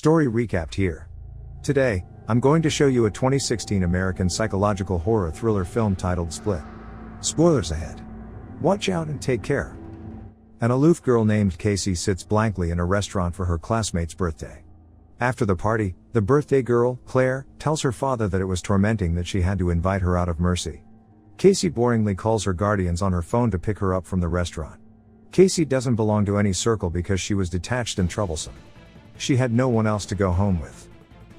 Story recapped here. Today, I'm going to show you a 2016 American psychological horror thriller film titled Split. Spoilers ahead. Watch out and take care. An aloof girl named Casey sits blankly in a restaurant for her classmate's birthday. After the party, the birthday girl, Claire, tells her father that it was tormenting that she had to invite her out of mercy. Casey boringly calls her guardians on her phone to pick her up from the restaurant. Casey doesn't belong to any circle because she was detached and troublesome. She had no one else to go home with.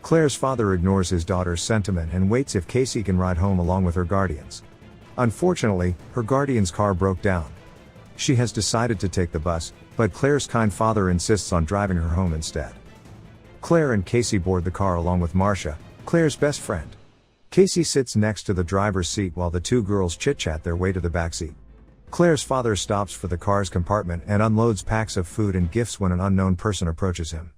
Claire's father ignores his daughter's sentiment and waits if Casey can ride home along with her guardians. Unfortunately, her guardian's car broke down. She has decided to take the bus, but Claire's kind father insists on driving her home instead. Claire and Casey board the car along with Marcia, Claire's best friend. Casey sits next to the driver's seat while the two girls chit-chat their way to the back seat. Claire's father stops for the car's compartment and unloads packs of food and gifts when an unknown person approaches him.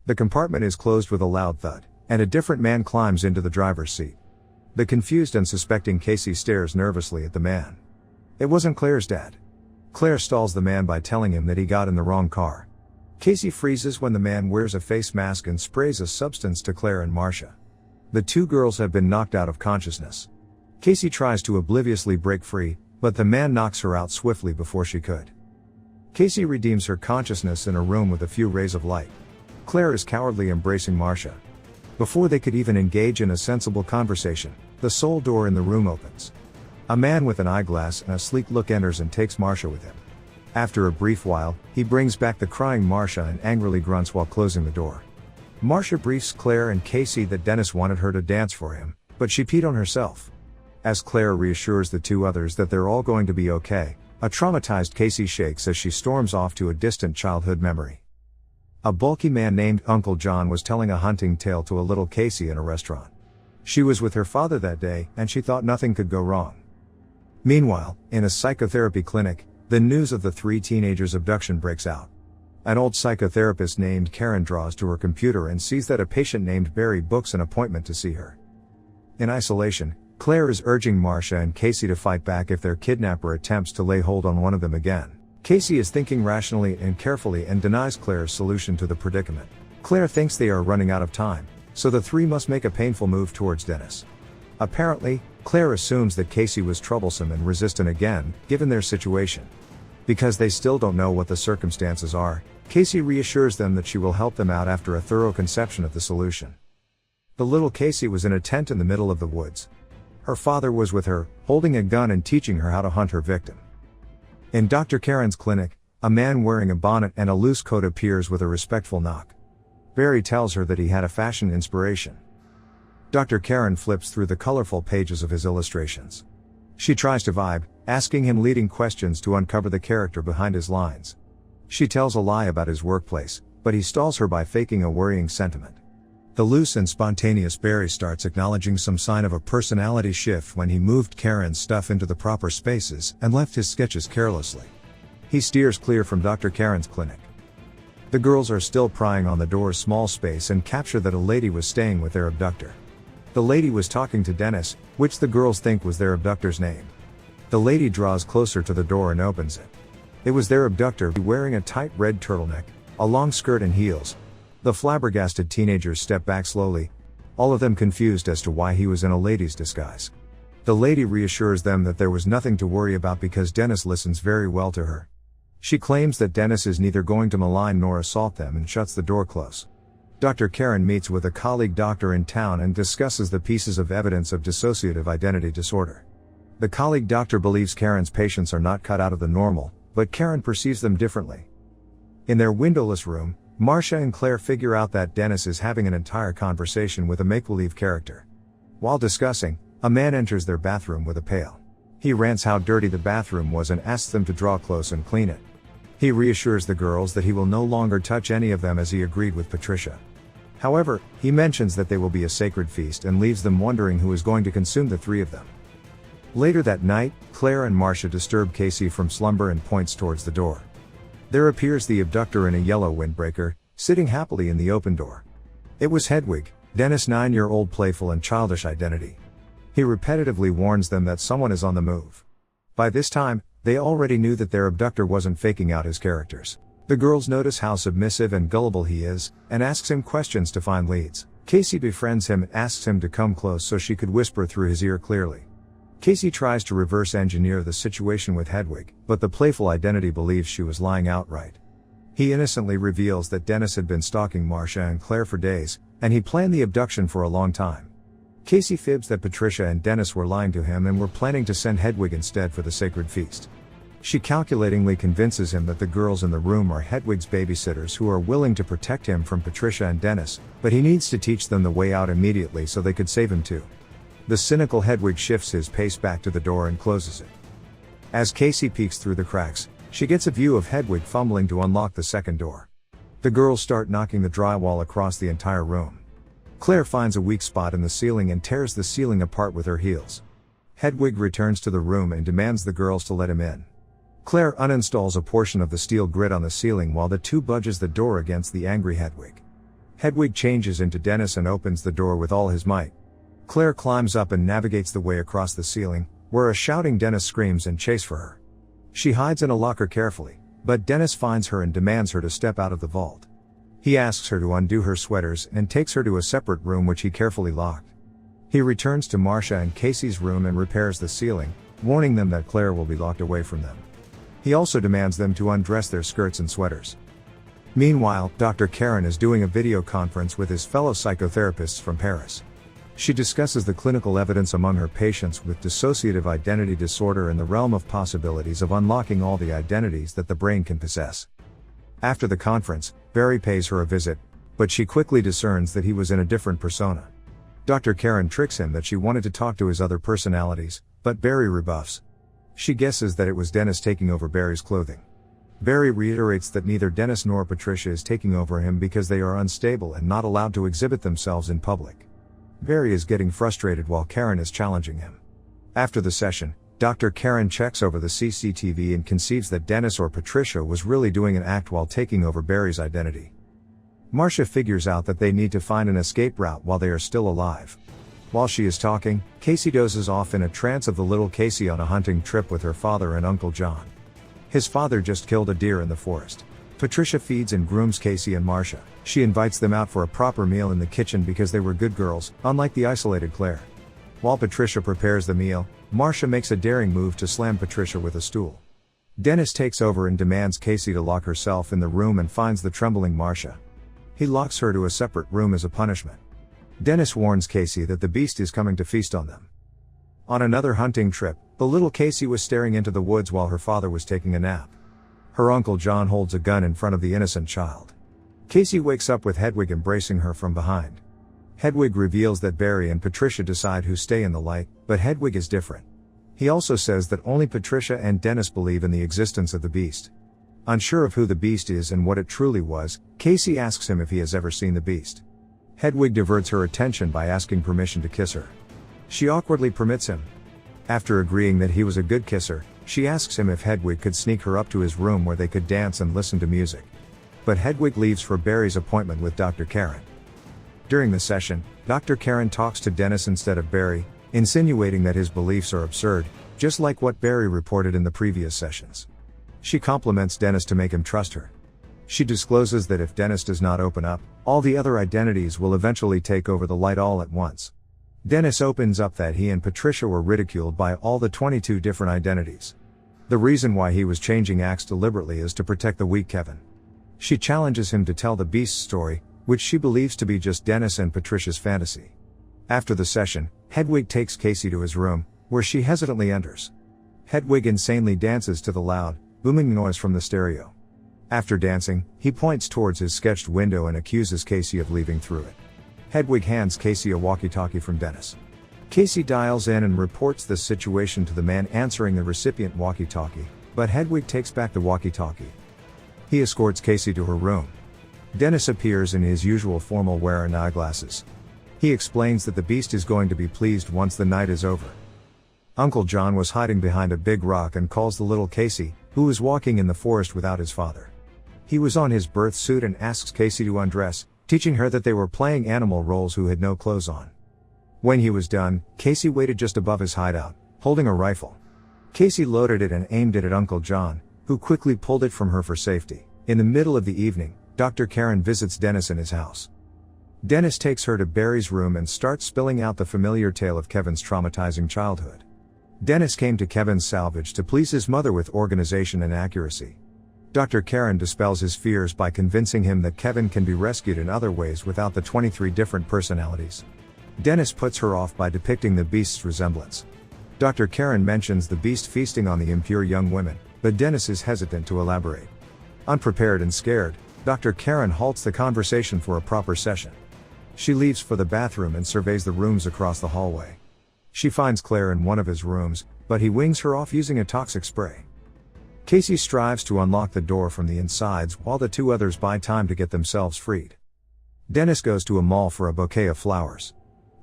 The compartment is closed with a loud thud, and a different man climbs into the driver's seat. The confused and suspecting Casey stares nervously at the man. It wasn't Claire's dad. Claire stalls the man by telling him that he got in the wrong car. Casey freezes when the man wears a face mask and sprays a substance to Claire and Marcia. The two girls have been knocked out of consciousness. Casey tries to obliviously break free, but the man knocks her out swiftly before she could. Casey redeems her consciousness in a room with a few rays of light. Claire is cowardly embracing Marcia. Before they could even engage in a sensible conversation, the sole door in the room opens. A man with an eyeglass and a sleek look enters and takes Marcia with him. After a brief while, he brings back the crying Marcia and angrily grunts while closing the door. Marcia briefs Claire and Casey that Dennis wanted her to dance for him, but she peed on herself. As Claire reassures the two others that they're all going to be okay, a traumatized Casey shakes as she storms off to a distant childhood memory. A bulky man named Uncle John was telling a hunting tale to a little Casey in a restaurant. She was with her father that day, and she thought nothing could go wrong. Meanwhile, in a psychotherapy clinic, the news of the three teenagers' abduction breaks out. An old psychotherapist named Karen draws to her computer and sees that a patient named Barry books an appointment to see her. In isolation, Claire is urging Marcia and Casey to fight back if their kidnapper attempts to lay hold on one of them again. Casey is thinking rationally and carefully and denies Claire's solution to the predicament. Claire thinks they are running out of time, so the three must make a painful move towards Dennis. Apparently, Claire assumes that Casey was troublesome and resistant again, given their situation. Because they still don't know what the circumstances are, Casey reassures them that she will help them out after a thorough conception of the solution. The little Casey was in a tent in the middle of the woods. Her father was with her, holding a gun and teaching her how to hunt her victim. In Dr. Karen's clinic, a man wearing a bonnet and a loose coat appears with a respectful knock. Barry tells her that he had a fashion inspiration. Dr. Karen flips through the colorful pages of his illustrations. She tries to vibe, asking him leading questions to uncover the character behind his lines. She tells a lie about his workplace, but he stalls her by faking a worrying sentiment. The loose and spontaneous Barry starts acknowledging some sign of a personality shift when he moved Karen's stuff into the proper spaces and left his sketches carelessly. He steers clear from Dr. Karen's clinic. The girls are still prying on the door's small space and capture that a lady was staying with their abductor. The lady was talking to Dennis, which the girls think was their abductor's name. The lady draws closer to the door and opens it. It was their abductor wearing a tight red turtleneck, a long skirt and heels. The flabbergasted teenagers step back slowly, all of them confused as to why he was in a lady's disguise. The lady reassures them that there was nothing to worry about because Dennis listens very well to her. She claims that Dennis is neither going to malign nor assault them and shuts the door close. Dr. Karen meets with a colleague doctor in town and discusses the pieces of evidence of dissociative identity disorder. The colleague doctor believes Karen's patients are not cut out of the normal, but Karen perceives them differently. In their windowless room, Marcia and Claire figure out that Dennis is having an entire conversation with a make-believe character. While discussing, a man enters their bathroom with a pail. He rants how dirty the bathroom was and asks them to draw close and clean it. He reassures the girls that he will no longer touch any of them as he agreed with Patricia. However, he mentions that they will be a sacred feast and leaves them wondering who is going to consume the three of them. Later that night, Claire and Marcia disturb Casey from slumber and points towards the door. There appears the abductor in a yellow windbreaker, sitting happily in the open door. It was Hedwig, Dennis' 9-year-old playful and childish identity. He repetitively warns them that someone is on the move. By this time, they already knew that their abductor wasn't faking out his characters. The girls notice how submissive and gullible he is, and asks him questions to find leads. Casey befriends him and asks him to come close so she could whisper through his ear clearly. Casey tries to reverse engineer the situation with Hedwig, but the playful identity believes she was lying outright. He innocently reveals that Dennis had been stalking Marcia and Claire for days, and he planned the abduction for a long time. Casey fibs that Patricia and Dennis were lying to him and were planning to send Hedwig instead for the sacred feast. She calculatingly convinces him that the girls in the room are Hedwig's babysitters who are willing to protect him from Patricia and Dennis, but he needs to teach them the way out immediately so they could save him too. The cynical Hedwig shifts his pace back to the door and closes it. As Casey peeks through the cracks, she gets a view of Hedwig fumbling to unlock the second door. The girls start knocking the drywall across the entire room. Claire finds a weak spot in the ceiling and tears the ceiling apart with her heels. Hedwig returns to the room and demands the girls to let him in. Claire uninstalls a portion of the steel grid on the ceiling while the two budges the door against the angry Hedwig. Hedwig changes into Dennis and opens the door with all his might. Claire climbs up and navigates the way across the ceiling, where a shouting Dennis screams and chases for her. She hides in a locker carefully, but Dennis finds her and demands her to step out of the vault. He asks her to undo her sweaters and takes her to a separate room which he carefully locked. He returns to Marcia and Casey's room and repairs the ceiling, warning them that Claire will be locked away from them. He also demands them to undress their skirts and sweaters. Meanwhile, Dr. Karen is doing a video conference with his fellow psychotherapists from Paris. She discusses the clinical evidence among her patients with dissociative identity disorder and the realm of possibilities of unlocking all the identities that the brain can possess. After the conference, Barry pays her a visit, but she quickly discerns that he was in a different persona. Dr. Karen tricks him that she wanted to talk to his other personalities, but Barry rebuffs. She guesses that it was Dennis taking over Barry's clothing. Barry reiterates that neither Dennis nor Patricia is taking over him because they are unstable and not allowed to exhibit themselves in public. Barry is getting frustrated while Karen is challenging him. After the session, Dr. Karen checks over the CCTV and conceives that Dennis or Patricia was really doing an act while taking over Barry's identity. Marcia figures out that they need to find an escape route while they are still alive. While she is talking, Casey dozes off in a trance of the little Casey on a hunting trip with her father and Uncle John. His father just killed a deer in the forest. Patricia feeds and grooms Casey and Marcia. She invites them out for a proper meal in the kitchen because they were good girls, unlike the isolated Claire. While Patricia prepares the meal, Marcia makes a daring move to slam Patricia with a stool. Dennis takes over and demands Casey to lock herself in the room and finds the trembling Marcia. He locks her to a separate room as a punishment. Dennis warns Casey that the beast is coming to feast on them. On another hunting trip, the little Casey was staring into the woods while her father was taking a nap. Her Uncle John holds a gun in front of the innocent child. Casey wakes up with Hedwig embracing her from behind. Hedwig reveals that Barry and Patricia decide who stay in the light, but Hedwig is different. He also says that only Patricia and Dennis believe in the existence of the beast. Unsure of who the beast is and what it truly was, Casey asks him if he has ever seen the beast. Hedwig diverts her attention by asking permission to kiss her. She awkwardly permits him. After agreeing that he was a good kisser, she asks him if Hedwig could sneak her up to his room where they could dance and listen to music. But Hedwig leaves for Barry's appointment with Dr. Karen. During the session, Dr. Karen talks to Dennis instead of Barry, insinuating that his beliefs are absurd, just like what Barry reported in the previous sessions. She compliments Dennis to make him trust her. She discloses that if Dennis does not open up, all the other identities will eventually take over the light all at once. Dennis opens up that he and Patricia were ridiculed by all the 22 different identities. The reason why he was changing acts deliberately is to protect the weak Kevin. She challenges him to tell the beast's story, which she believes to be just Dennis and Patricia's fantasy. After the session, Hedwig takes Casey to his room, where she hesitantly enters. Hedwig insanely dances to the loud, booming noise from the stereo. After dancing, he points towards his sketched window and accuses Casey of leaving through it. Hedwig hands Casey a walkie-talkie from Dennis. Casey dials in and reports the situation to the man answering the recipient walkie-talkie, but Hedwig takes back the walkie-talkie. He escorts Casey to her room. Dennis appears in his usual formal wear and eyeglasses. He explains that the beast is going to be pleased once the night is over. Uncle John was hiding behind a big rock and calls the little Casey, who was walking in the forest without his father. He was on his birth suit and asks Casey to undress, teaching her that they were playing animal roles who had no clothes on. When he was done, Casey waited just above his hideout, holding a rifle. Casey loaded it and aimed it at Uncle John, who quickly pulled it from her for safety. In the middle of the evening, Dr. Karen visits Dennis in his house. Dennis takes her to Barry's room and starts spilling out the familiar tale of Kevin's traumatizing childhood. Dennis came to Kevin's salvage to please his mother with organization and accuracy. Dr. Karen dispels his fears by convincing him that Kevin can be rescued in other ways without the 23 different personalities. Dennis puts her off by depicting the beast's resemblance. Dr. Karen mentions the beast feasting on the impure young women, but Dennis is hesitant to elaborate. Unprepared and scared, Dr. Karen halts the conversation for a proper session. She leaves for the bathroom and surveys the rooms across the hallway. She finds Claire in one of his rooms, but he wings her off using a toxic spray. Casey strives to unlock the door from the insides while the two others buy time to get themselves freed. Dennis goes to a mall for a bouquet of flowers.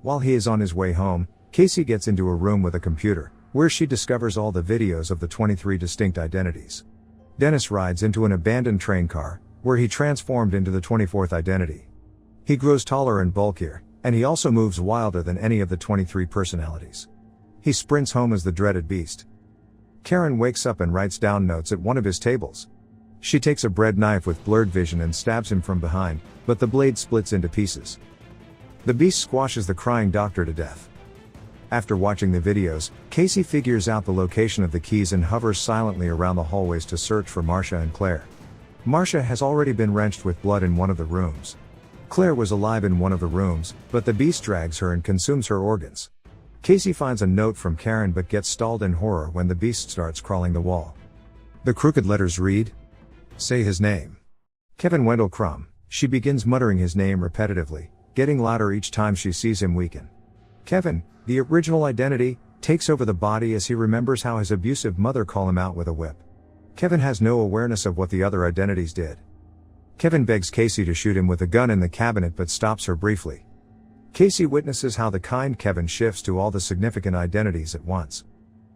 While he is on his way home, Casey gets into a room with a computer, where she discovers all the videos of the 23 distinct identities. Dennis rides into an abandoned train car, where he transformed into the 24th identity. He grows taller and bulkier, and he also moves wilder than any of the 23 personalities. He sprints home as the dreaded beast. Karen wakes up and writes down notes at one of his tables. She takes a bread knife with blurred vision and stabs him from behind, but the blade splits into pieces. The beast squashes the crying doctor to death. After watching the videos, Casey figures out the location of the keys and hovers silently around the hallways to search for Marcia and Claire. Marcia has already been wrenched with blood in one of the rooms. Claire was alive in one of the rooms, but the beast drags her and consumes her organs. Casey finds a note from Karen but gets stalled in horror when the beast starts crawling the wall. The crooked letters read, "Say his name." Kevin Wendell Crumb. She begins muttering his name repetitively, getting louder each time she sees him weaken. Kevin, the original identity, takes over the body as he remembers how his abusive mother called him out with a whip. Kevin has no awareness of what the other identities did. Kevin begs Casey to shoot him with a gun in the cabinet but stops her briefly. Casey witnesses how the kind Kevin shifts to all the significant identities at once.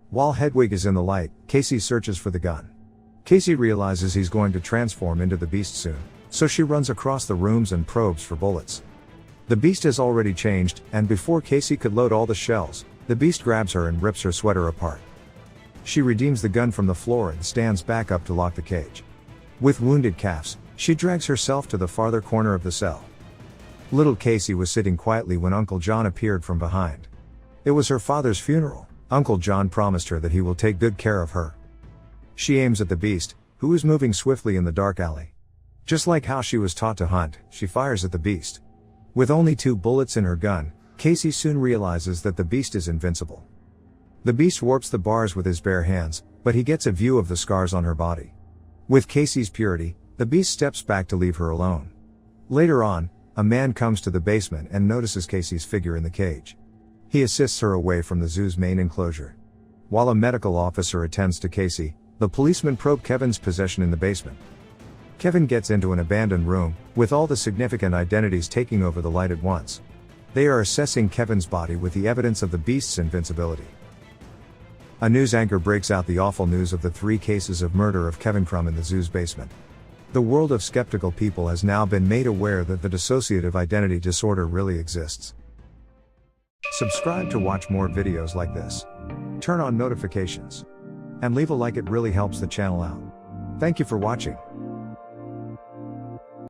While Hedwig is in the light, Casey searches for the gun. Casey realizes he's going to transform into the beast soon, so she runs across the rooms and probes for bullets. The beast has already changed, and before Casey could load all the shells, the beast grabs her and rips her sweater apart. She redeems the gun from the floor and stands back up to lock the cage. With wounded calves, she drags herself to the farther corner of the cell. Little Casey was sitting quietly when Uncle John appeared from behind. It was her father's funeral. Uncle John promised her that he will take good care of her. She aims at the beast, who is moving swiftly in the dark alley. Just like how she was taught to hunt, she fires at the beast. With only 2 bullets in her gun, Casey soon realizes that the beast is invincible. The beast warps the bars with his bare hands, but he gets a view of the scars on her body. With Casey's purity, the beast steps back to leave her alone. Later on, a man comes to the basement and notices Casey's figure in the cage. He assists her away from the zoo's main enclosure. While a medical officer attends to Casey, the policemen probe Kevin's possession in the basement. Kevin gets into an abandoned room, with all the significant identities taking over the light at once. They are assessing Kevin's body with the evidence of the beast's invincibility. A news anchor breaks out the awful news of the 3 cases of murder of Kevin Crumb in the zoo's basement. The world of skeptical people has now been made aware that the dissociative identity disorder really exists. Subscribe to watch more videos like this. Turn on notifications. And leave a like, it really helps the channel out. Thank you for watching.